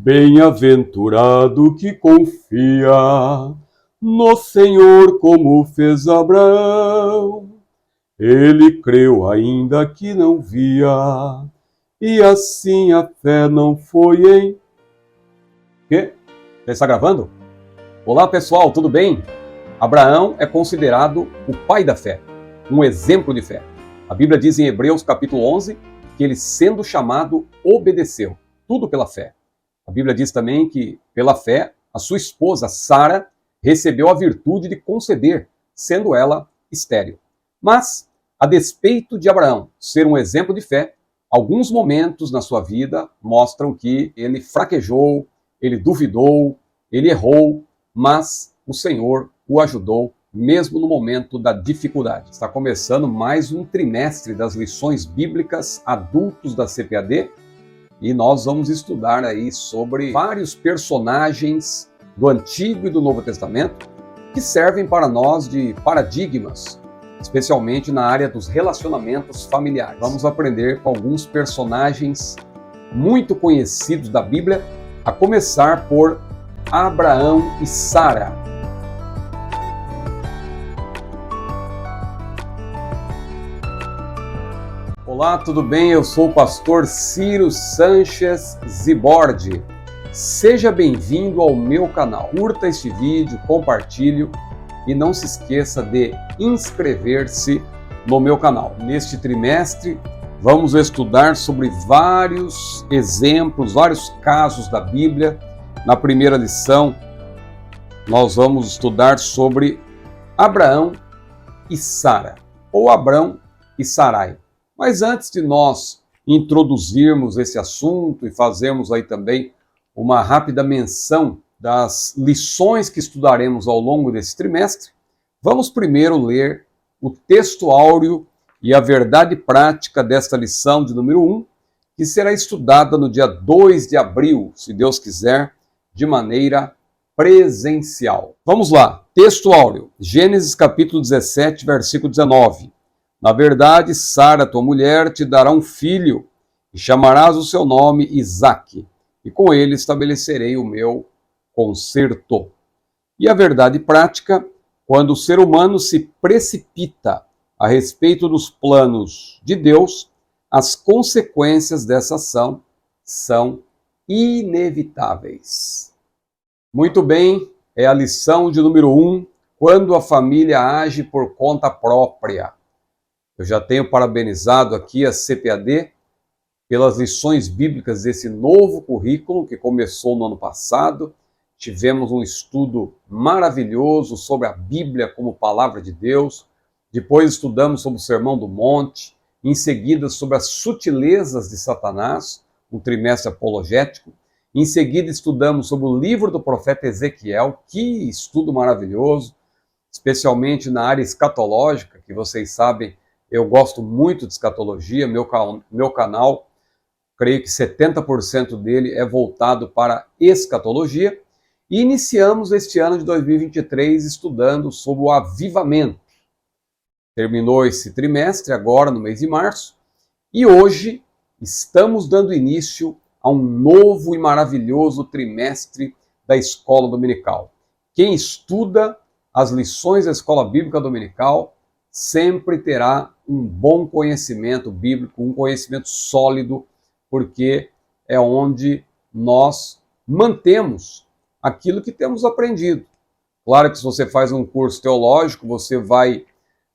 Bem-aventurado que confia no Senhor como fez Abraão. Ele creu ainda que não via, e assim a fé não foi em... Quê? Já está gravando? Olá pessoal, tudo bem? Abraão é considerado o pai da fé, um exemplo de fé. A Bíblia diz em Hebreus capítulo 11 que ele, sendo chamado, obedeceu, tudo pela fé. A Bíblia diz também que, pela fé, a sua esposa, Sara, recebeu a virtude de conceber, sendo ela estéril. Mas, a despeito de Abraão ser um exemplo de fé, alguns momentos na sua vida mostram que ele fraquejou, ele duvidou, ele errou, mas o Senhor o ajudou, mesmo no momento da dificuldade. Está começando mais um trimestre das lições bíblicas adultos da CPAD, e nós vamos estudar aí sobre vários personagens do Antigo e do Novo Testamento que servem para nós de paradigmas, especialmente na área dos relacionamentos familiares. Vamos aprender com alguns personagens muito conhecidos da Bíblia, a começar por Abraão e Sara. Olá, tudo bem? Eu sou o pastor Ciro Sanchez Zibordi. Seja bem-vindo ao meu canal. Curta este vídeo, compartilhe e não se esqueça de inscrever-se no meu canal. Neste trimestre, vamos estudar sobre vários exemplos, vários casos da Bíblia. Na primeira lição, nós vamos estudar sobre Abraão e Sara, ou Abrão e Sarai. Mas antes de nós introduzirmos esse assunto e fazermos aí também uma rápida menção das lições que estudaremos ao longo desse trimestre, vamos primeiro ler o texto áureo e a verdade prática desta lição de número 1, que será estudada no dia 2 de abril, se Deus quiser, de maneira presencial. Vamos lá, texto áureo, Gênesis capítulo 17, versículo 19. Na verdade, Sara, tua mulher, te dará um filho, e chamarás o seu nome Isaque, e com ele estabelecerei o meu concerto. E a verdade prática, quando o ser humano se precipita a respeito dos planos de Deus, as consequências dessa ação são inevitáveis. Muito bem, é a lição de número 1, quando a família age por conta própria. Eu já tenho parabenizado aqui a CPAD pelas lições bíblicas desse novo currículo que começou no ano passado. Tivemos um estudo maravilhoso sobre a Bíblia como palavra de Deus. Depois estudamos sobre o Sermão do Monte. Em seguida, sobre as sutilezas de Satanás, um trimestre apologético. Em seguida, estudamos sobre o livro do profeta Ezequiel. Que estudo maravilhoso, especialmente na área escatológica, que vocês sabem, eu gosto muito de escatologia, meu canal, creio que 70% dele é voltado para escatologia. E iniciamos este ano de 2023 estudando sobre o avivamento. Terminou esse trimestre agora no mês de março e hoje estamos dando início a um novo e maravilhoso trimestre da Escola Dominical. Quem estuda as lições da Escola Bíblica Dominical sempre terá um bom conhecimento bíblico, um conhecimento sólido, porque é onde nós mantemos aquilo que temos aprendido. Claro que se você faz um curso teológico, você vai,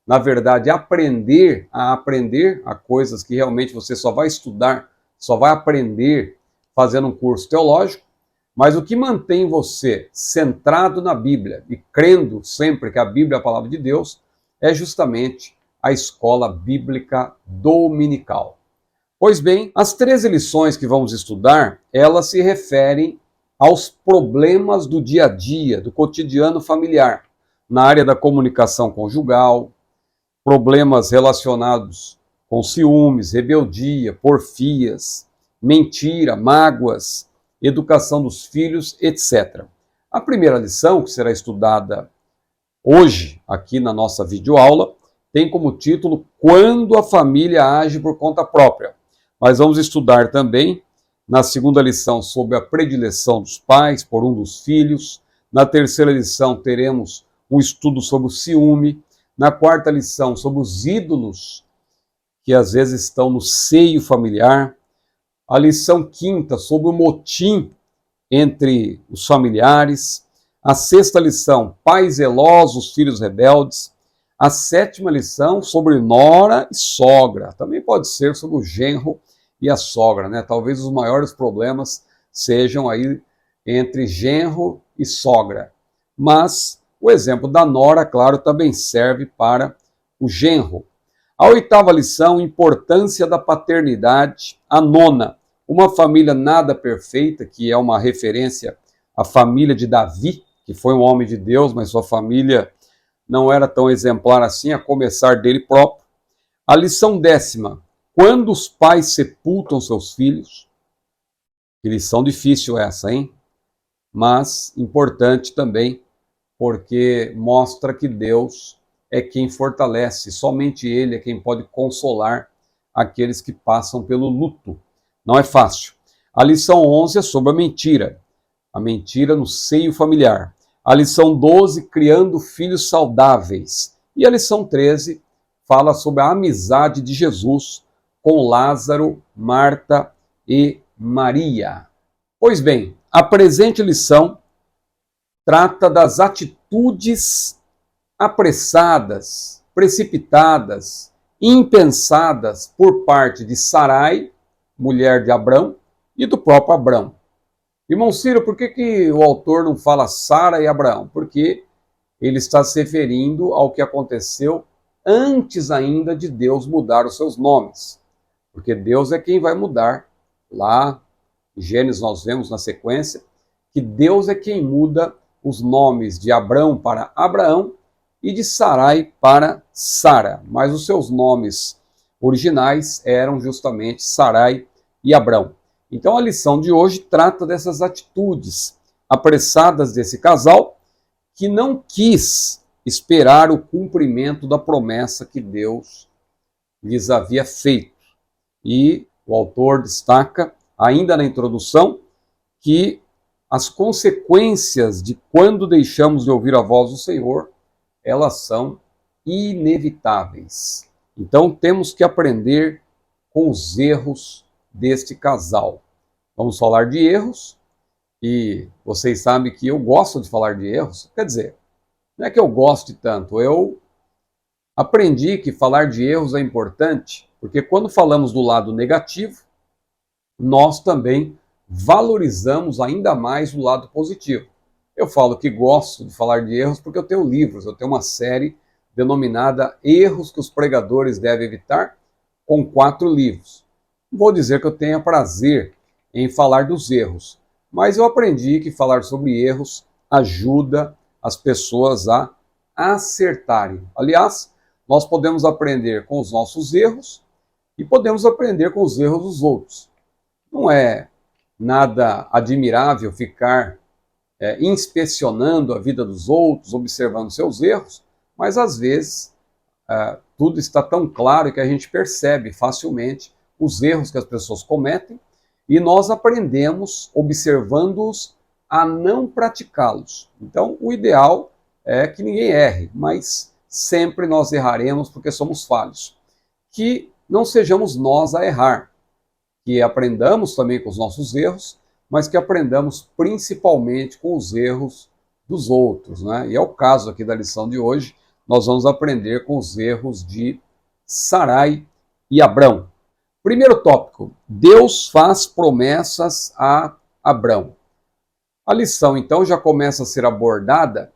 na verdade, aprender a coisas que realmente você só vai estudar, só vai aprender fazendo um curso teológico, mas o que mantém você centrado na Bíblia e crendo sempre que a Bíblia é a palavra de Deus é justamente a Escola Bíblica Dominical. Pois bem, as 13 lições que vamos estudar, elas se referem aos problemas do dia a dia, do cotidiano familiar, na área da comunicação conjugal, problemas relacionados com ciúmes, rebeldia, porfias, mentira, mágoas, educação dos filhos, etc. A primeira lição, que será estudada hoje, aqui na nossa videoaula, tem como título Quando a família age por conta própria. Mas vamos estudar também Na segunda lição, sobre a predileção dos pais por um dos filhos. Na terceira lição, teremos um estudo sobre o ciúme. Na quarta lição, sobre os ídolos que às vezes estão no seio familiar. A lição quinta, sobre o motim entre os familiares. A sexta lição, pais zelosos, filhos rebeldes. A sétima lição, sobre nora e sogra. Também pode ser sobre o genro e a sogra, né? Talvez os maiores problemas sejam aí entre genro e sogra. Mas o exemplo da nora, claro, também serve para o genro. A oitava lição, importância da paternidade. A nona, uma família nada perfeita, que é uma referência à família de Davi, que foi um homem de Deus, mas sua família não era tão exemplar assim, a começar dele próprio. A lição décima, quando os pais sepultam seus filhos. Que lição difícil essa, hein? Mas importante também, porque mostra que Deus é quem fortalece, somente Ele é quem pode consolar aqueles que passam pelo luto. Não é fácil. A lição 11 é sobre a mentira no seio familiar. A lição 12, criando filhos saudáveis. E a lição 13 fala sobre a amizade de Jesus com Lázaro, Marta e Maria. Pois bem, a presente lição trata das atitudes apressadas, precipitadas, impensadas por parte de Sarai, mulher de Abrão, e do próprio Abrão. Irmão Ciro, por que o autor não fala Sara e Abraão? Porque ele está se referindo ao que aconteceu antes ainda de Deus mudar os seus nomes. Porque Deus é quem vai mudar. Lá em Gênesis nós vemos na sequência que Deus é quem muda os nomes de Abrão para Abraão e de Sarai para Sara. Mas os seus nomes originais eram justamente Sarai e Abrão. Então a lição de hoje trata dessas atitudes apressadas desse casal que não quis esperar o cumprimento da promessa que Deus lhes havia feito. E o autor destaca, ainda na introdução, que as consequências de quando deixamos de ouvir a voz do Senhor, elas são inevitáveis. Então temos que aprender com os erros deste casal. Vamos falar de erros, e vocês sabem que eu gosto de falar de erros. Quer dizer, não é que eu goste tanto, eu aprendi que falar de erros é importante, porque quando falamos do lado negativo, nós também valorizamos ainda mais o lado positivo. Eu falo que gosto de falar de erros porque eu tenho livros, eu tenho uma série denominada Erros que os Pregadores Devem Evitar, com 4 livros. Não vou dizer que eu tenha prazer em falar dos erros, mas eu aprendi que falar sobre erros ajuda as pessoas a acertarem. Aliás, nós podemos aprender com os nossos erros e podemos aprender com os erros dos outros. Não é nada admirável ficar inspecionando a vida dos outros, observando seus erros, mas às vezes tudo está tão claro que a gente percebe facilmente os erros que as pessoas cometem e nós aprendemos, observando-os, a não praticá-los. Então, o ideal é que ninguém erre, mas sempre nós erraremos porque somos falhos. Que não sejamos nós a errar, que aprendamos também com os nossos erros, mas que aprendamos principalmente com os erros dos outros, né? E é o caso aqui da lição de hoje, nós vamos aprender com os erros de Sarai e Abrão. Primeiro tópico, Deus faz promessas a Abrão. A lição, então, já começa a ser abordada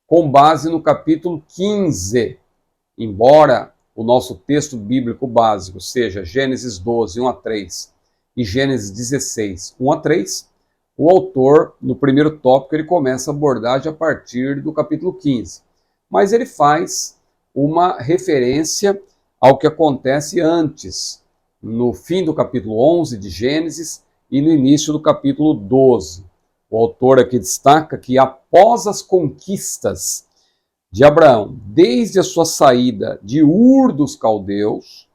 com base no capítulo 15, embora o nosso texto bíblico básico seja Gênesis 12, 1 a 3 e Gênesis 16, 1 a 3, o autor, no primeiro tópico, ele começa a abordagem a partir do capítulo 15. Mas ele faz uma referência ao que acontece antes, no fim do capítulo 11 de Gênesis e no início do capítulo 12. O autor aqui destaca que após as conquistas de Abraão, desde a sua saída de Ur dos Caldeus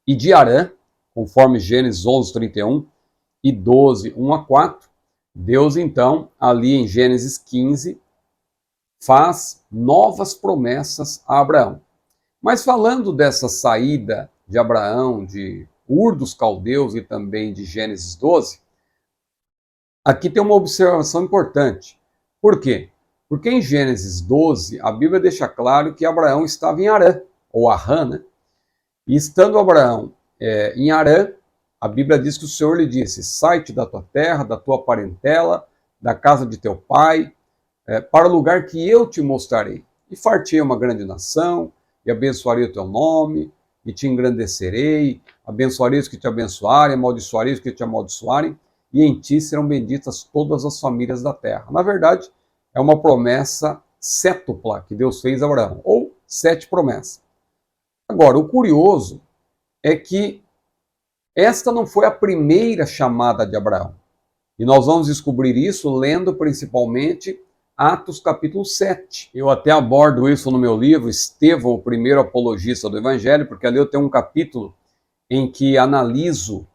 e de Harã, conforme Gênesis 11, 31, e 12, 1 a 4, Deus então, ali em Gênesis 15, faz novas promessas a Abraão. Mas falando dessa saída de Abraão, de Ur dos Caldeus e também de Gênesis 12, aqui tem uma observação importante. Por quê? Porque em Gênesis 12, a Bíblia deixa claro que Abraão estava em Harã, ou Arã, né? E estando Abraão em Harã, a Bíblia diz que o Senhor lhe disse: sai-te da tua terra, da tua parentela, da casa de teu pai, para o lugar que eu te mostrarei. E fartei uma grande nação, e abençoarei o teu nome, e te engrandecerei, abençoarei os que te abençoarem, amaldiçoarei os que te amaldiçoarem, e em ti serão benditas todas as famílias da terra. Na verdade, é uma promessa sétupla que Deus fez a Abraão, ou 7 promessas. Agora, o curioso é que esta não foi a primeira chamada de Abraão. E nós vamos descobrir isso lendo principalmente Atos capítulo 7. Eu até abordo isso no meu livro, Estevão, o primeiro apologista do Evangelho, porque ali eu tenho um capítulo em que analiso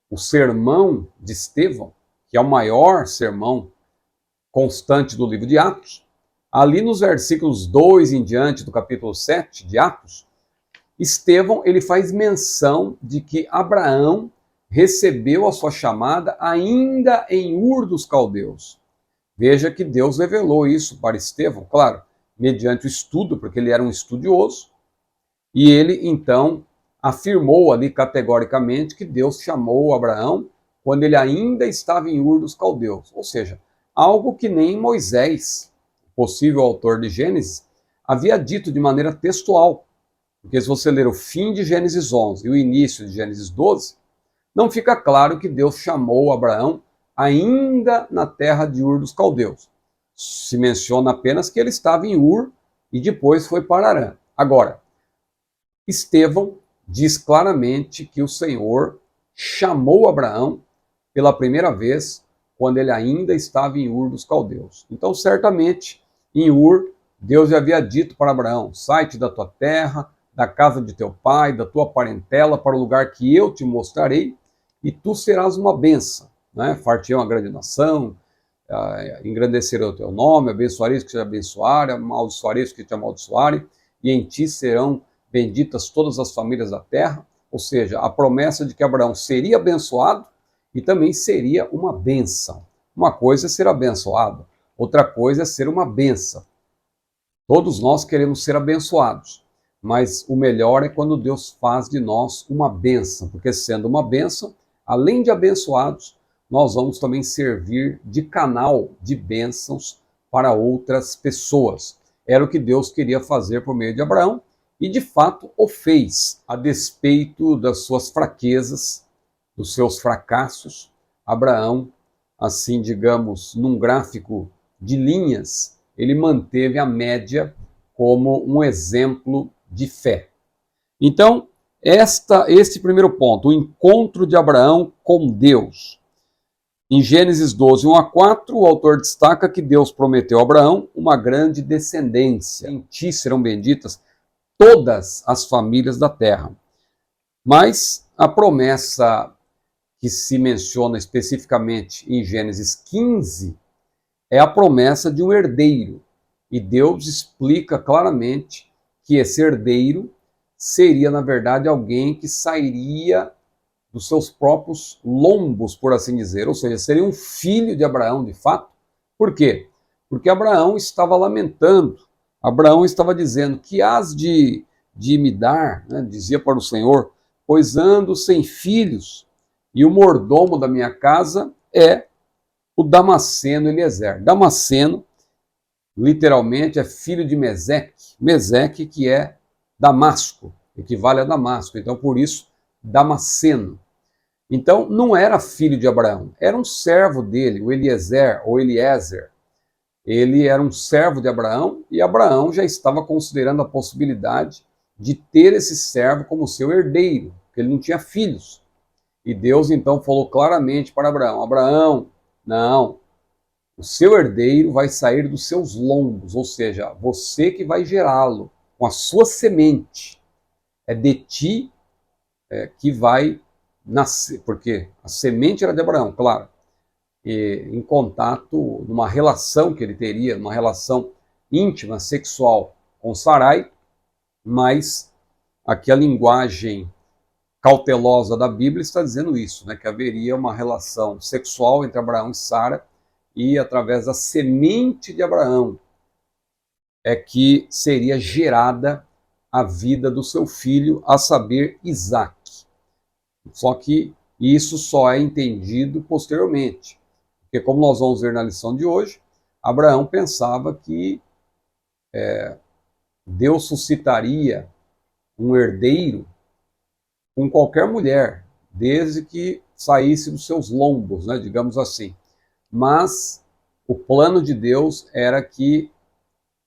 o sermão de Estevão, que é o maior sermão constante do livro de Atos. Ali nos versículos 2 em diante do capítulo 7 de Atos, Estevão ele faz menção de que Abraão recebeu a sua chamada ainda em Ur dos Caldeus. Veja que Deus revelou isso para Estevão, claro, mediante o estudo, porque ele era um estudioso, e ele então afirmou ali categoricamente que Deus chamou Abraão quando ele ainda estava em Ur dos Caldeus, ou seja, algo que nem Moisés, possível autor de Gênesis, havia dito de maneira textual. Porque se você ler o fim de Gênesis 11 e o início de Gênesis 12, não fica claro que Deus chamou Abraão ainda na terra de Ur dos Caldeus. Se menciona apenas que ele estava em Ur e depois foi para Harã. Agora, Estevão diz claramente que o Senhor chamou Abraão pela primeira vez quando ele ainda estava em Ur dos Caldeus. Então, certamente, em Ur, Deus já havia dito para Abraão: sai-te da tua terra, da casa de teu pai, da tua parentela, para o lugar que eu te mostrarei, e tu serás uma bênção. Né? Far-te-ei uma grande nação, engrandecerei o teu nome, abençoarei os que te abençoarem, amaldiçoarei os que te amaldiçoarem, e em ti serão benditas todas as famílias da terra. Ou seja, a promessa de que Abraão seria abençoado e também seria uma bênção. Uma coisa é ser abençoado, outra coisa é ser uma bênção. Todos nós queremos ser abençoados, mas o melhor é quando Deus faz de nós uma bênção, porque sendo uma bênção, além de abençoados, nós vamos também servir de canal de bênçãos para outras pessoas. Era o que Deus queria fazer por meio de Abraão, e de fato o fez, a despeito das suas fraquezas, dos seus fracassos. Abraão, assim digamos, num gráfico de linhas, ele manteve a média como um exemplo de fé. Então, este primeiro ponto, o encontro de Abraão com Deus. Em Gênesis 12, 1 a 4, o autor destaca que Deus prometeu a Abraão uma grande descendência. Em ti serão benditas todas as famílias da terra. Mas a promessa que se menciona especificamente em Gênesis 15 é a promessa de um herdeiro. E Deus explica claramente que esse herdeiro seria, na verdade, alguém que sairia dos seus próprios lombos, por assim dizer. Ou seja, seria um filho de Abraão, de fato. Por quê? Porque Abraão estava lamentando. Abraão estava dizendo: que hás de me dar, né? Dizia para o Senhor, pois ando sem filhos, e o mordomo da minha casa é o Damasceno Eliezer. Damasceno, literalmente, é filho de Meseque. Meseque, que é Damasco, equivale a Damasco. Então, por isso, Damasceno. Então, não era filho de Abraão, era um servo dele, o Eliezer, ou Eliezer. Ele era um servo de Abraão, e Abraão já estava considerando a possibilidade de ter esse servo como seu herdeiro, porque ele não tinha filhos. E Deus, então, falou claramente para Abraão: Abraão, não, o seu herdeiro vai sair dos seus lombos, ou seja, você que vai gerá-lo, com a sua semente. É de ti que vai porque a semente era de Abraão, claro, e em contato, numa relação que ele teria, uma relação íntima, sexual com Sarai, mas aqui a linguagem cautelosa da Bíblia está dizendo isso, né, que haveria uma relação sexual entre Abraão e Sara, e através da semente de Abraão é que seria gerada a vida do seu filho, a saber, Isaque. Só que isso só é entendido posteriormente, porque como nós vamos ver na lição de hoje, Abraão pensava que Deus suscitaria um herdeiro com qualquer mulher, desde que saísse dos seus lombos, né, digamos assim. Mas o plano de Deus era que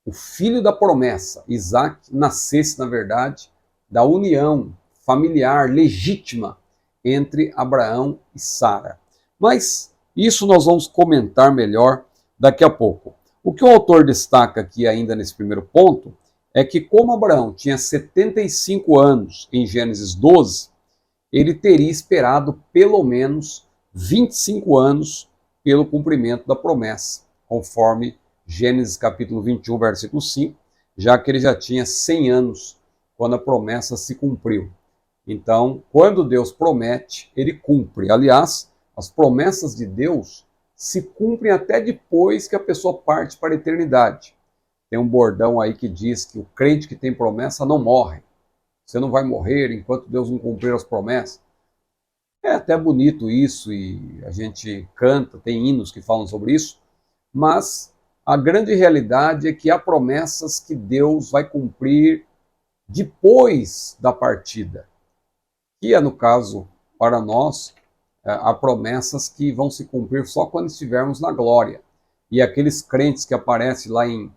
o filho da promessa, Isaque, nascesse, na verdade, da união familiar legítima entre Abraão e Sara. Mas isso nós vamos comentar melhor daqui a pouco. O que o autor destaca aqui ainda nesse primeiro ponto é que como Abraão tinha 75 anos em Gênesis 12, ele teria esperado pelo menos 25 anos pelo cumprimento da promessa, conforme Gênesis capítulo 21, versículo 5, já que ele já tinha 100 anos quando a promessa se cumpriu. Então, quando Deus promete, ele cumpre. Aliás, as promessas de Deus se cumprem até depois que a pessoa parte para a eternidade. Tem um bordão aí que diz que o crente que tem promessa não morre. Você não vai morrer enquanto Deus não cumprir as promessas. É até bonito isso e a gente canta, tem hinos que falam sobre isso, mas a grande realidade é que há promessas que Deus vai cumprir depois da partida. Que é, no caso, para nós, há promessas que vão se cumprir só quando estivermos na glória. E aqueles crentes que aparecem lá em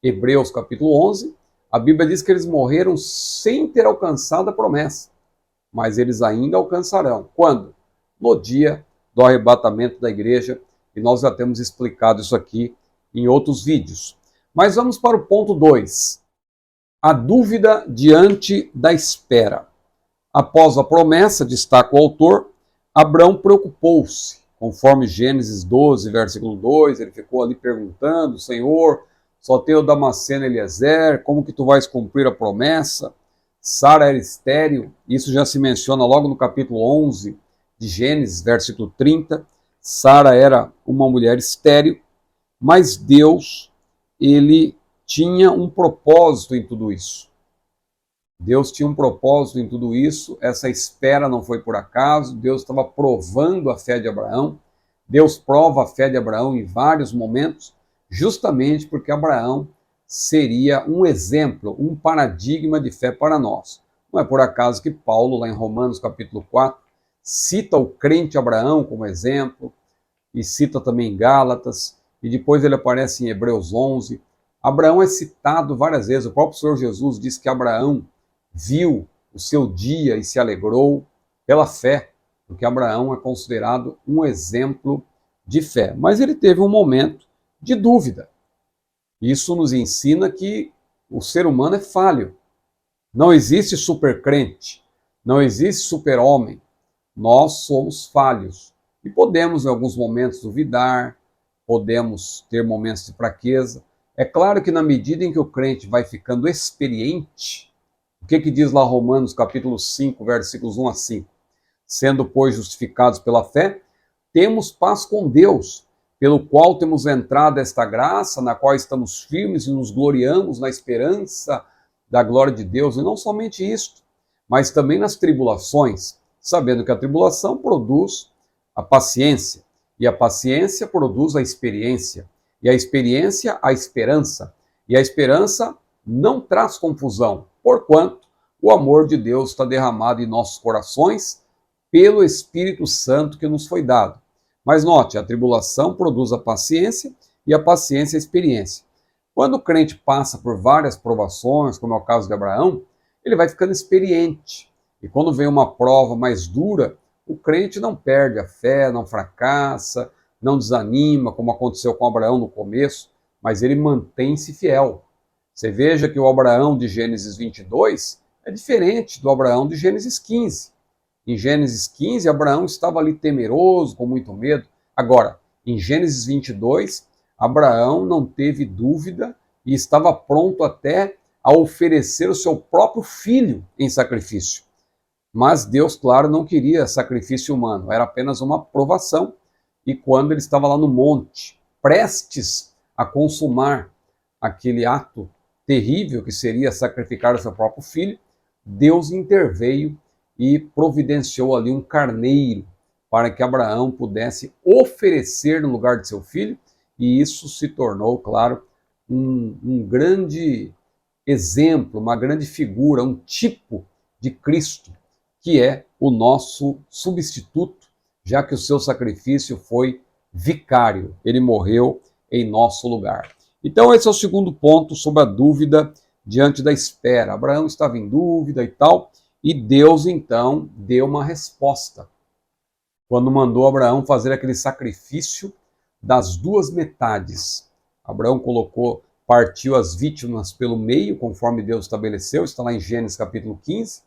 Hebreus capítulo 11, a Bíblia diz que eles morreram sem ter alcançado a promessa, mas eles ainda alcançarão. Quando? No dia do arrebatamento da igreja, e nós já temos explicado isso aqui em outros vídeos. Mas vamos para o ponto 2. A dúvida diante da espera. Após a promessa, destaca o autor, Abraão preocupou-se. Conforme Gênesis 12, versículo 2, ele ficou ali perguntando, Senhor, só tenho Damasceno e Eliezer, como que tu vais cumprir a promessa? Sara era estéril, isso já se menciona logo no capítulo 11 de Gênesis, versículo 30. Sara era uma mulher estéril, mas Deus, ele tinha um propósito em tudo isso. Deus tinha um propósito em tudo isso, essa espera não foi por acaso, Deus estava provando a fé de Abraão. Deus prova a fé de Abraão em vários momentos, justamente porque Abraão seria um exemplo, um paradigma de fé para nós. Não é por acaso que Paulo, lá em Romanos capítulo 4, cita o crente Abraão como exemplo, e cita também Gálatas, e depois ele aparece em Hebreus 11. Abraão é citado várias vezes, o próprio Senhor Jesus diz que Abraão viu o seu dia e se alegrou pela fé, porque Abraão é considerado um exemplo de fé. Mas ele teve um momento de dúvida. Isso nos ensina que o ser humano é falho. Não existe supercrente, não existe super-homem. Nós somos falhos e podemos, em alguns momentos, duvidar, podemos ter momentos de fraqueza. É claro que na medida em que o crente vai ficando experiente, o que diz lá Romanos capítulo 5, versículos 1 a 5? Sendo, pois, justificados pela fé, temos paz com Deus, pelo qual temos entrado esta graça, na qual estamos firmes e nos gloriamos na esperança da glória de Deus. E não somente isto, mas também nas tribulações, sabendo que a tribulação produz a paciência, e a paciência produz a experiência, e a experiência a esperança, e a esperança não traz confusão, porquanto o amor de Deus está derramado em nossos corações pelo Espírito Santo que nos foi dado. Mas note, a tribulação produz a paciência e a paciência a experiência. Quando o crente passa por várias provações, como é o caso de Abraão, ele vai ficando experiente. E quando vem uma prova mais dura, o crente não perde a fé, não fracassa, não desanima, como aconteceu com Abraão no começo, mas ele mantém-se fiel. Você veja que o Abraão de Gênesis 22 é diferente do Abraão de Gênesis 15. Em Gênesis 15, Abraão estava ali temeroso, com muito medo. Agora, em Gênesis 22, Abraão não teve dúvida e estava pronto até a oferecer o seu próprio filho em sacrifício. Mas Deus, claro, não queria sacrifício humano, era apenas uma provação. E quando ele estava lá no monte, prestes a consumar aquele ato terrível que seria sacrificar o seu próprio filho, Deus interveio e providenciou ali um carneiro para que Abraão pudesse oferecer no lugar de seu filho, e isso se tornou, claro, um grande exemplo, uma grande figura, um tipo de Cristo, que é o nosso substituto, já que o seu sacrifício foi vicário, ele morreu em nosso lugar. Então esse é o segundo ponto sobre a dúvida diante da espera. Abraão estava em dúvida e tal, e Deus então deu uma resposta, quando mandou Abraão fazer aquele sacrifício das duas metades. Abraão partiu as vítimas pelo meio, conforme Deus estabeleceu, está lá em Gênesis capítulo 15,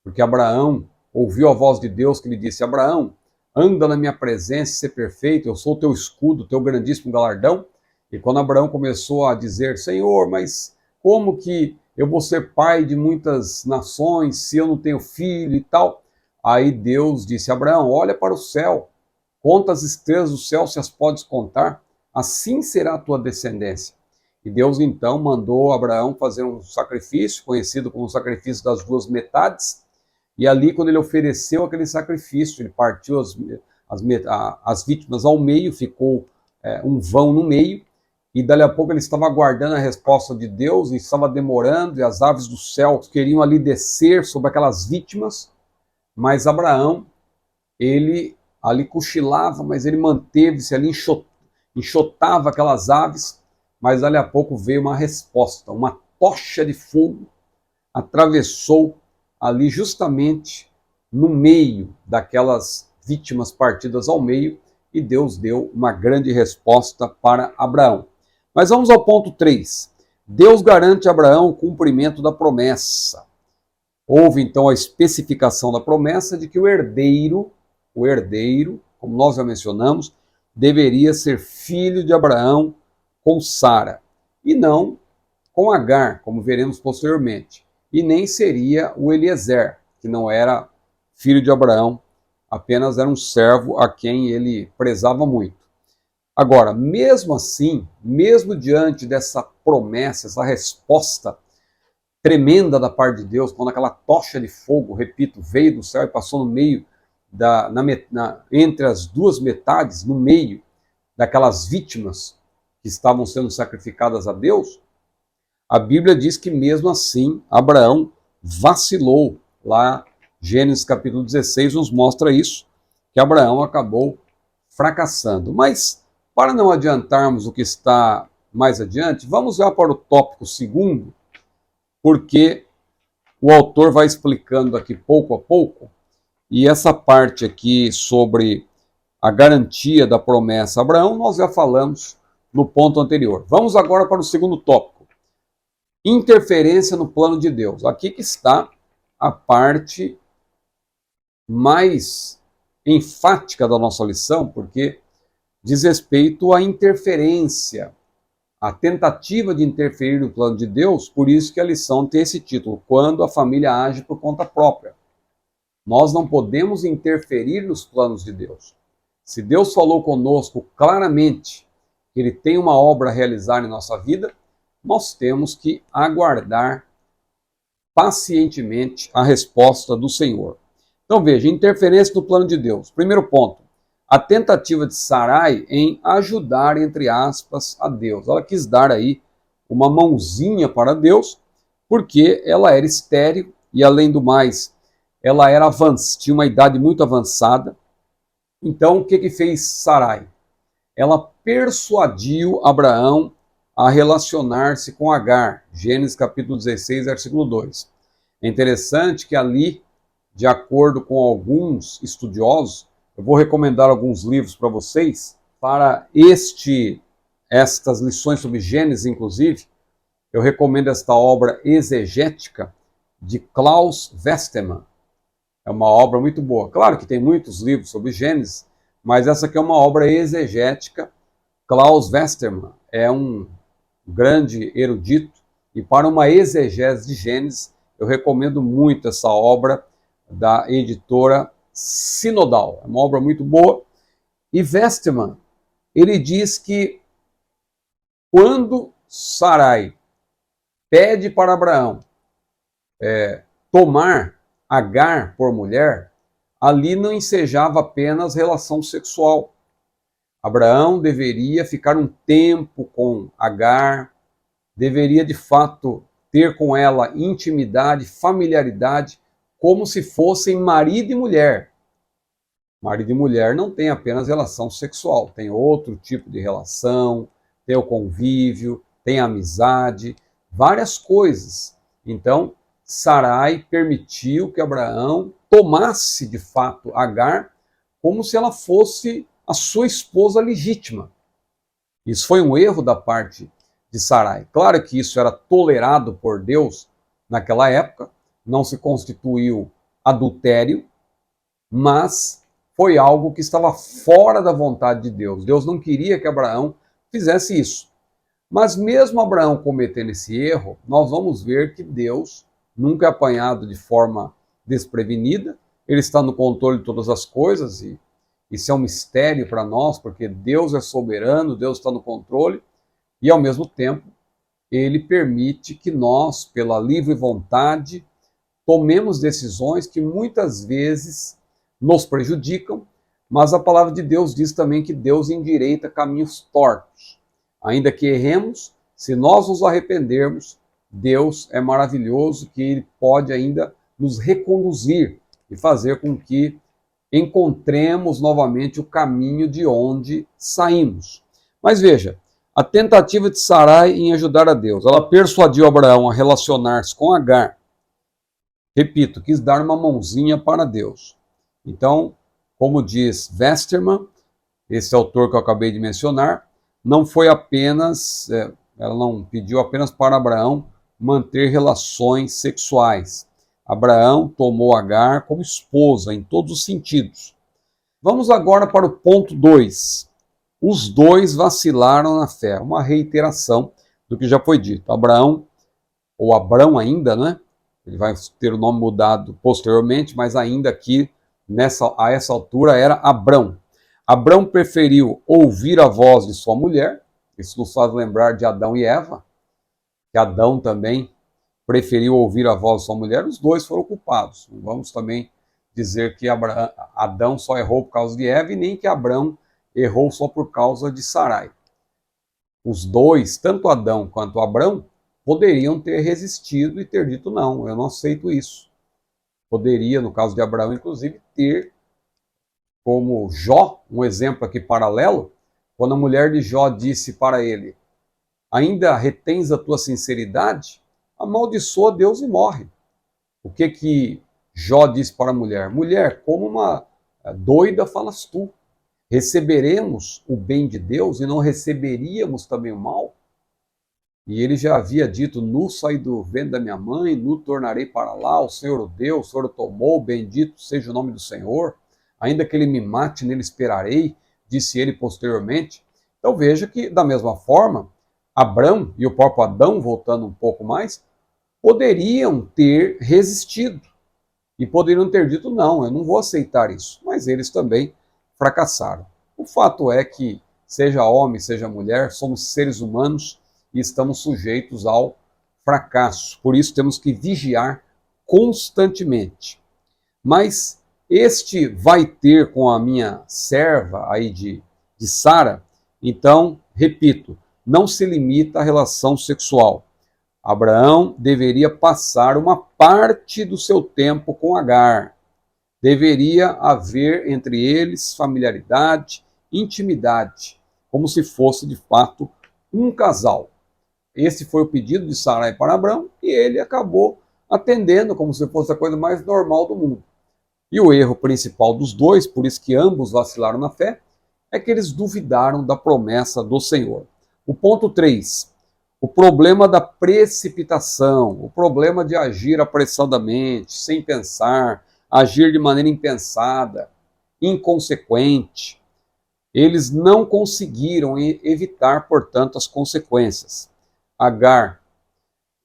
porque Abraão ouviu a voz de Deus que lhe disse: Abraão, anda na minha presença e ser perfeito, eu sou teu escudo, teu grandíssimo galardão. E quando Abraão começou a dizer: Senhor, mas como que eu vou ser pai de muitas nações se eu não tenho filho e tal? Aí Deus disse: Abraão, olha para o céu, conta as estrelas do céu, se as podes contar, assim será a tua descendência. E Deus então mandou Abraão fazer um sacrifício, conhecido como o sacrifício das duas metades, e ali quando ele ofereceu aquele sacrifício, ele partiu as vítimas ao meio, ficou um vão no meio, e dali a pouco ele estava aguardando a resposta de Deus, e estava demorando, e as aves do céu queriam ali descer sobre aquelas vítimas, mas Abraão, ele ali cochilava, mas ele manteve-se ali, enxotava aquelas aves, mas dali a pouco veio uma resposta, uma tocha de fogo atravessou ali justamente no meio daquelas vítimas partidas ao meio, e Deus deu uma grande resposta para Abraão. Mas vamos ao ponto 3. Deus garante a Abraão o cumprimento da promessa. Houve então a especificação da promessa de que o herdeiro, como nós já mencionamos, deveria ser filho de Abraão com Sara, e não com Agar, como veremos posteriormente. E nem seria o Eliezer, que não era filho de Abraão, apenas era um servo a quem ele prezava muito. Agora, mesmo assim, mesmo diante dessa promessa, essa resposta tremenda da parte de Deus, quando aquela tocha de fogo, repito, veio do céu e passou no meio, entre as duas metades, no meio daquelas vítimas que estavam sendo sacrificadas a Deus, a Bíblia diz que mesmo assim Abraão vacilou. Lá Gênesis capítulo 16 nos mostra isso, que Abraão acabou fracassando. Mas para não adiantarmos o que está mais adiante, vamos já para o tópico segundo, porque o autor vai explicando aqui pouco a pouco, e essa parte aqui sobre a garantia da promessa a Abraão, nós já falamos no ponto anterior. Vamos agora para o segundo tópico. Interferência no plano de Deus. Aqui que está a parte mais enfática da nossa lição, porque diz respeito à interferência, à tentativa de interferir no plano de Deus, por isso que a lição tem esse título, Quando a Família Age por Conta Própria. Nós não podemos interferir nos planos de Deus. Se Deus falou conosco claramente que Ele tem uma obra a realizar em nossa vida, nós temos que aguardar pacientemente a resposta do Senhor. Então veja, interferência no plano de Deus. Primeiro ponto, a tentativa de Sarai em ajudar, entre aspas, a Deus. Ela quis dar aí uma mãozinha para Deus, porque ela era estéril e, além do mais, ela tinha uma idade muito avançada. Então, o que fez Sarai? Ela persuadiu Abraão a relacionar-se com Agar. Gênesis capítulo 16, versículo 2. É interessante que ali, de acordo com alguns estudiosos, eu vou recomendar alguns livros para vocês, para estas lições sobre Gênesis, inclusive, eu recomendo esta obra exegética de Klaus Westermann. É uma obra muito boa. Claro que tem muitos livros sobre Gênesis, mas essa aqui é uma obra exegética. Klaus Westermann é um grande erudito, e para uma exegese de Gênesis, eu recomendo muito essa obra da editora Sinodal. É uma obra muito boa. E Westermann, ele diz que quando Sarai pede para Abraão tomar Agar por mulher, ali não ensejava apenas relação sexual. Abraão deveria ficar um tempo com Agar, deveria de fato ter com ela intimidade, familiaridade, como se fossem marido e mulher. Marido e mulher não tem apenas relação sexual, tem outro tipo de relação, tem o convívio, tem a amizade, várias coisas. Então, Sarai permitiu que Abraão tomasse de fato Agar como se ela fosse a sua esposa legítima. Isso foi um erro da parte de Sarai. Claro que isso era tolerado por Deus naquela época, não se constituiu adultério, mas foi algo que estava fora da vontade de Deus. Deus não queria que Abraão fizesse isso. Mas mesmo Abraão cometendo esse erro, nós vamos ver que Deus nunca é apanhado de forma desprevenida, ele está no controle de todas as coisas, e isso é um mistério para nós, porque Deus é soberano, Deus está no controle, e ao mesmo tempo ele permite que nós, pela livre vontade, tomemos decisões que muitas vezes nos prejudicam, mas a palavra de Deus diz também que Deus endireita caminhos tortos. Ainda que erremos, se nós nos arrependermos, Deus é maravilhoso, que Ele pode ainda nos reconduzir e fazer com que encontremos novamente o caminho de onde saímos. Mas veja, a tentativa de Sarai em ajudar a Deus, ela persuadiu Abraão a relacionar-se com Agar. Repito, quis dar uma mãozinha para Deus. Então, como diz Westermann, esse autor que eu acabei de mencionar, não foi apenas, ela não pediu apenas para Abraão manter relações sexuais. Abraão tomou Agar como esposa em todos os sentidos. Vamos agora para o ponto 2. Os dois vacilaram na fé. Uma reiteração do que já foi dito. Abraão, ou Abrão ainda, né? Ele vai ter o nome mudado posteriormente, mas ainda aqui, a essa altura, era Abrão. Abrão preferiu ouvir a voz de sua mulher. Isso nos faz lembrar de Adão e Eva, que Adão também preferiu ouvir a voz de sua mulher. Os dois foram culpados. Não vamos também dizer que Adão só errou por causa de Eva e nem que Abrão errou só por causa de Sarai. Os dois, tanto Adão quanto Abrão, poderiam ter resistido e ter dito não, eu não aceito isso. Poderia, no caso de Abraão, inclusive, ter como Jó, um exemplo aqui paralelo, quando a mulher de Jó disse para ele: ainda retens a tua sinceridade? Amaldiçoa Deus e morre. O que Jó disse para a mulher? Mulher, como uma doida falas tu. Receberemos o bem de Deus e não receberíamos também o mal? E ele já havia dito: nu saí do ventre da minha mãe, nu tornarei para lá, o Senhor o deu, o Senhor o tomou, bendito seja o nome do Senhor. Ainda que ele me mate, nele esperarei, disse ele posteriormente. Então veja que, da mesma forma, Abrão e o próprio Adão, voltando um pouco mais, poderiam ter resistido e poderiam ter dito: não, eu não vou aceitar isso. Mas eles também fracassaram. O fato é que, seja homem, seja mulher, somos seres humanos e estamos sujeitos ao fracasso. Por isso temos que vigiar constantemente. Mas este vai ter com a minha serva aí de Sara, então, repito, não se limita à relação sexual. Abraão deveria passar uma parte do seu tempo com Agar. Deveria haver entre eles familiaridade, intimidade, como se fosse de fato um casal. Esse foi o pedido de Sarai para Abrão e ele acabou atendendo como se fosse a coisa mais normal do mundo. E o erro principal dos dois, por isso que ambos vacilaram na fé, é que eles duvidaram da promessa do Senhor. O ponto 3, o problema da precipitação, o problema de agir apressadamente, sem pensar, agir de maneira impensada, inconsequente. Eles não conseguiram evitar, portanto, as consequências. Agar,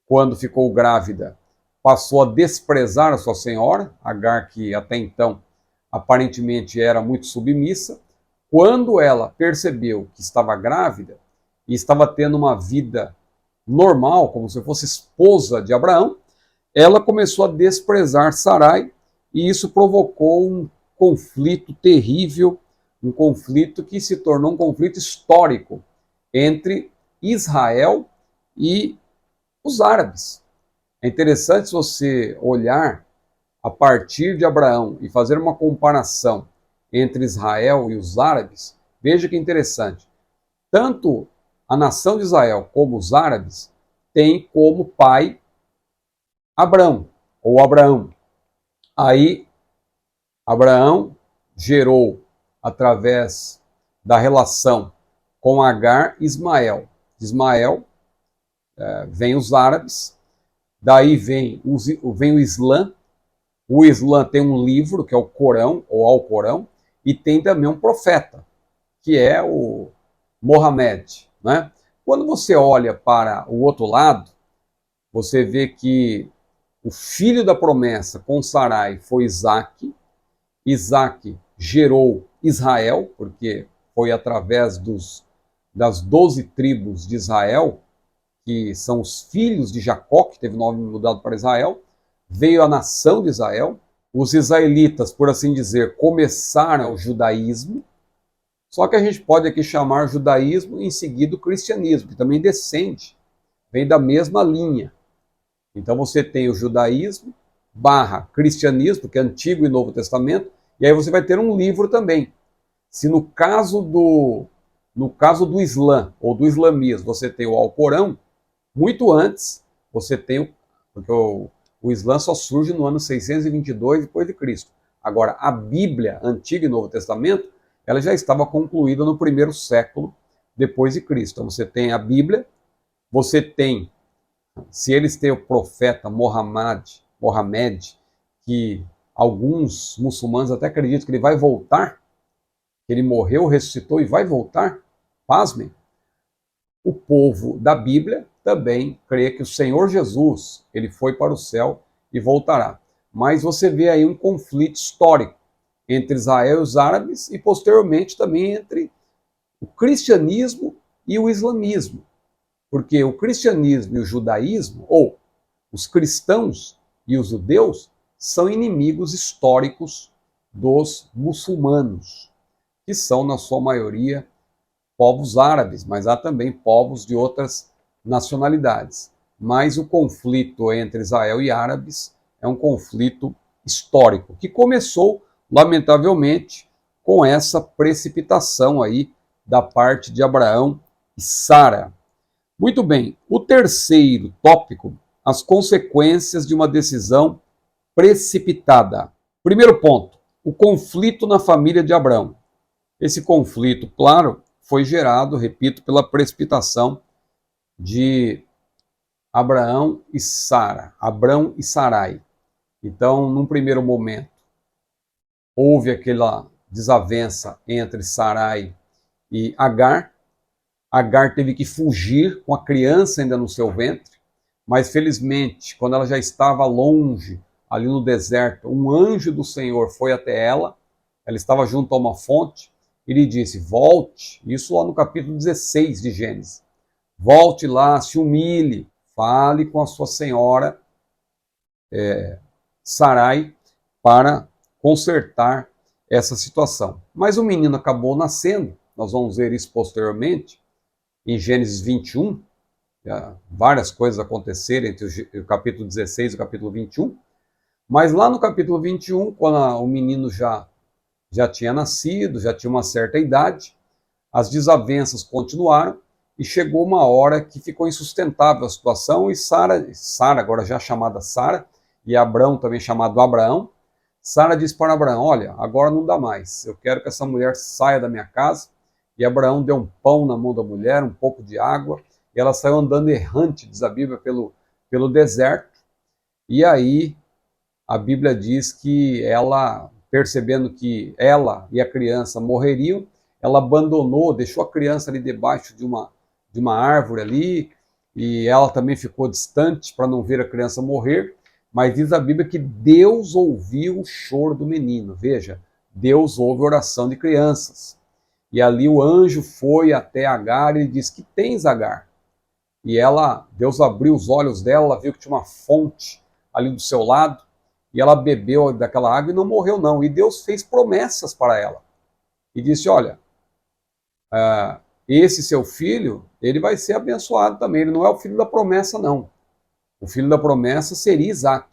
quando ficou grávida, passou a desprezar a sua senhora, Agar, que até então aparentemente era muito submissa. Quando ela percebeu que estava grávida e estava tendo uma vida normal, como se fosse esposa de Abraão, ela começou a desprezar Sarai, e isso provocou um conflito terrível, um conflito que se tornou um conflito histórico entre Israel e os árabes. É interessante você olhar a partir de Abraão e fazer uma comparação entre Israel e os árabes. Veja que interessante. Tanto a nação de Israel como os árabes têm como pai Abrão, ou Abraão. Aí, Abraão gerou, através da relação com Agar, Ismael. Ismael, vem os árabes, daí vem o Islã. O Islã tem um livro, que é o Corão, ou Alcorão, e tem também um profeta, que é o Mohamed. Né? Quando você olha para o outro lado, você vê que o filho da promessa com Sarai foi Isaac. Isaac gerou Israel, porque foi através das 12 tribos de Israel, que são os filhos de Jacó, que teve o nome mudado para Israel, veio a nação de Israel. Os israelitas, por assim dizer, começaram o judaísmo, só que a gente pode aqui chamar judaísmo e em seguida o cristianismo, que também descende, vem da mesma linha. Então você tem o judaísmo barra cristianismo, que é Antigo e Novo Testamento, e aí você vai ter um livro também. Se no caso do Islã, ou do islamismo, você tem o Alcorão, muito antes você tem, porque o Islã só surge no ano 622 depois de Cristo. Agora, a Bíblia, Antigo e Novo Testamento, ela já estava concluída no primeiro século depois de Cristo. Então você tem a Bíblia, você tem, se eles têm o profeta Mohamed, que alguns muçulmanos até acreditam que ele vai voltar, que ele morreu, ressuscitou e vai voltar, pasmem, o povo da Bíblia também crê que o Senhor Jesus, ele foi para o céu e voltará. Mas você vê aí um conflito histórico entre Israel e os árabes e posteriormente também entre o cristianismo e o islamismo. Porque o cristianismo e o judaísmo, ou os cristãos e os judeus, são inimigos históricos dos muçulmanos, que são, na sua maioria, povos árabes, mas há também povos de outras nacionalidades. Mas o conflito entre Israel e árabes é um conflito histórico, que começou, lamentavelmente, com essa precipitação aí da parte de Abraão e Sara. Muito bem, o terceiro tópico, as consequências de uma decisão precipitada. Primeiro ponto, o conflito na família de Abraão. Esse conflito, claro, foi gerado, repito, pela precipitação de Abraão e Sara, Abrão e Sarai. Então, num primeiro momento, houve aquela desavença entre Sarai e Agar. Agar teve que fugir com a criança ainda no seu ventre, mas felizmente, quando ela já estava longe, ali no deserto, um anjo do Senhor foi até ela, ela estava junto a uma fonte, e lhe disse, volte, isso lá no capítulo 16 de Gênesis, volte lá, se humilhe, fale com a sua senhora Sarai para consertar essa situação. Mas o menino acabou nascendo, nós vamos ver isso posteriormente, em Gênesis 21, várias coisas aconteceram entre o capítulo 16 e o capítulo 21, mas lá no capítulo 21, quando o menino já tinha nascido, já tinha uma certa idade, as desavenças continuaram e chegou uma hora que ficou insustentável a situação e Sara, agora já chamada Sara, e Abrão também chamado Abraão, Sara disse para Abraão, olha, agora não dá mais, eu quero que essa mulher saia da minha casa. E Abraão deu um pão na mão da mulher, um pouco de água, e ela saiu andando errante, diz a Bíblia, pelo deserto. E aí a Bíblia diz que ela, percebendo que ela e a criança morreriam, ela abandonou, deixou a criança ali debaixo de uma árvore ali, e ela também ficou distante para não ver a criança morrer, mas diz a Bíblia que Deus ouviu o choro do menino. Veja, Deus ouve a oração de crianças. E ali o anjo foi até Agar e disse: que tens, Agar? E Deus abriu os olhos dela, ela viu que tinha uma fonte ali do seu lado, e ela bebeu daquela água e não morreu não. E Deus fez promessas para ela. E disse: olha, esse seu filho, ele vai ser abençoado também. Ele não é o filho da promessa, não. O filho da promessa seria Isaac.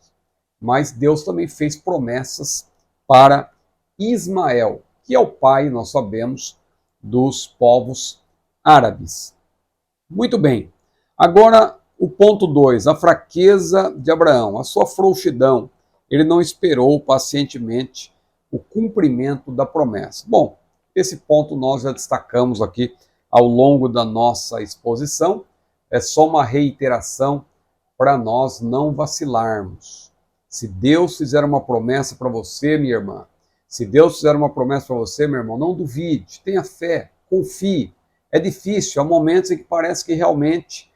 Mas Deus também fez promessas para Ismael, que é o pai, nós sabemos, dos povos árabes. Muito bem. Agora, o ponto 2, a fraqueza de Abraão, a sua frouxidão. Ele não esperou pacientemente o cumprimento da promessa. Bom, esse ponto nós já destacamos aqui ao longo da nossa exposição. É só uma reiteração para nós não vacilarmos. Se Deus fizer uma promessa para você, minha irmã, se Deus fizer uma promessa para você, meu irmão, não duvide, tenha fé, confie. É difícil, há momentos em que parece que realmente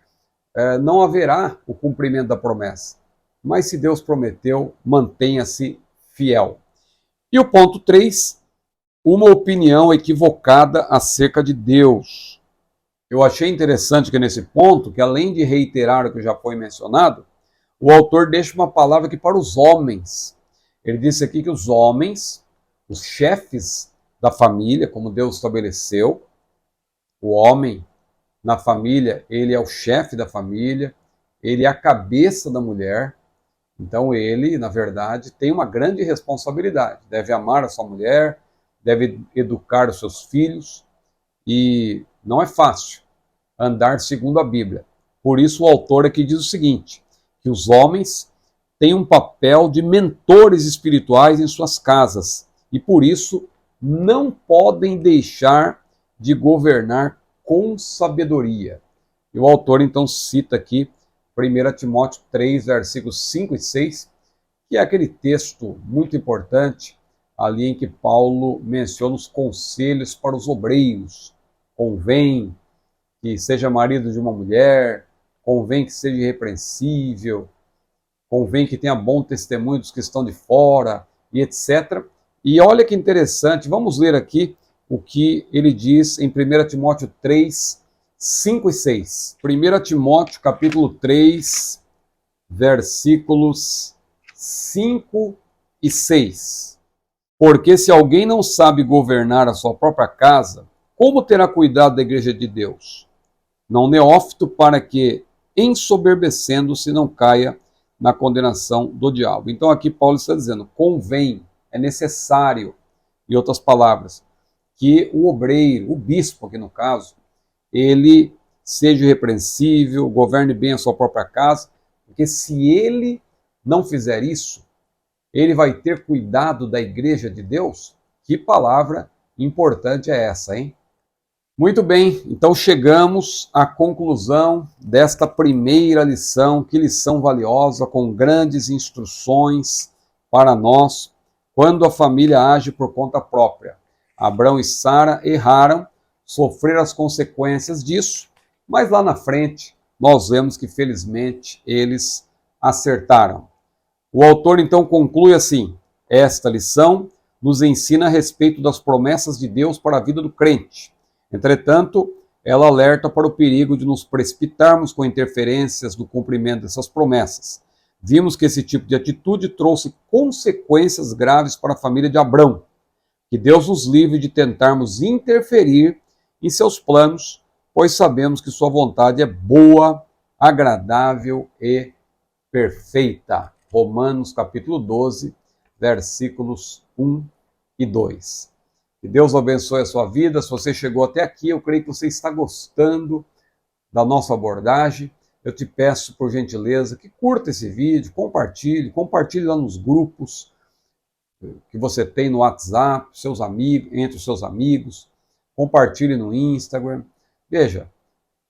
não haverá o cumprimento da promessa. Mas se Deus prometeu, mantenha-se fiel. E o ponto 3, uma opinião equivocada acerca de Deus. Eu achei interessante que nesse ponto, que além de reiterar o que já foi mencionado, o autor deixa uma palavra aqui para os homens. Ele disse aqui que os homens, os chefes da família, como Deus estabeleceu, o homem na família, ele é o chefe da família, ele é a cabeça da mulher, então ele, na verdade, tem uma grande responsabilidade. Deve amar a sua mulher, deve educar os seus filhos, e não é fácil andar segundo a Bíblia. Por isso o autor aqui diz o seguinte, que os homens têm um papel de mentores espirituais em suas casas, e por isso não podem deixar de governar com sabedoria. E o autor então cita aqui 1 Timóteo 3, versículos 5 e 6, que é aquele texto muito importante, ali em que Paulo menciona os conselhos para os obreiros. Convém que seja marido de uma mulher, convém que seja irrepreensível, convém que tenha bom testemunho dos que estão de fora, e etc. E olha que interessante, vamos ler aqui o que ele diz em 1 Timóteo 3, 5 e 6. 1 Timóteo capítulo 3, versículos 5 e 6. Porque se alguém não sabe governar a sua própria casa, como terá cuidado da igreja de Deus? Não neófito, para que, ensoberbecendo-se, não caia na condenação do diabo. Então aqui Paulo está dizendo, convém, é necessário, em outras palavras, que o obreiro, o bispo aqui no caso, ele seja irrepreensível, governe bem a sua própria casa, porque se ele não fizer isso, ele vai ter cuidado da igreja de Deus? Que palavra importante é essa, hein? Muito bem, então chegamos à conclusão desta primeira lição, que lição valiosa, com grandes instruções para nós, quando a família age por conta própria. Abrão e Sara erraram, sofreram as consequências disso, mas lá na frente nós vemos que felizmente eles acertaram. O autor então conclui assim, esta lição nos ensina a respeito das promessas de Deus para a vida do crente. Entretanto, ela alerta para o perigo de nos precipitarmos com interferências no cumprimento dessas promessas. Vimos que esse tipo de atitude trouxe consequências graves para a família de Abrão. Que Deus nos livre de tentarmos interferir em seus planos, pois sabemos que sua vontade é boa, agradável e perfeita. Romanos capítulo 12, versículos 1 e 2. Que Deus abençoe a sua vida. Se você chegou até aqui, eu creio que você está gostando da nossa abordagem. Eu te peço, por gentileza, que curta esse vídeo, compartilhe lá nos grupos que você tem no WhatsApp, seus amigos, entre os seus amigos, compartilhe no Instagram. Veja,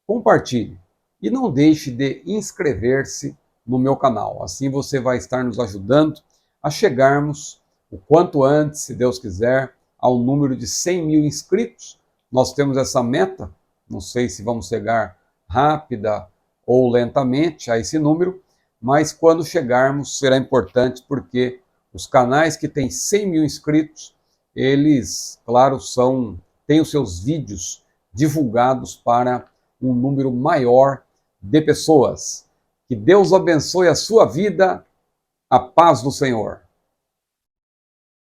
compartilhe e não deixe de inscrever-se no meu canal. Assim você vai estar nos ajudando a chegarmos o quanto antes, se Deus quiser, ao número de 100 mil inscritos. Nós temos essa meta, não sei se vamos chegar rápida ou lentamente a esse número, mas quando chegarmos será importante porque os canais que têm 100 mil inscritos, eles, claro, têm os seus vídeos divulgados para um número maior de pessoas. Que Deus abençoe a sua vida, a paz do Senhor.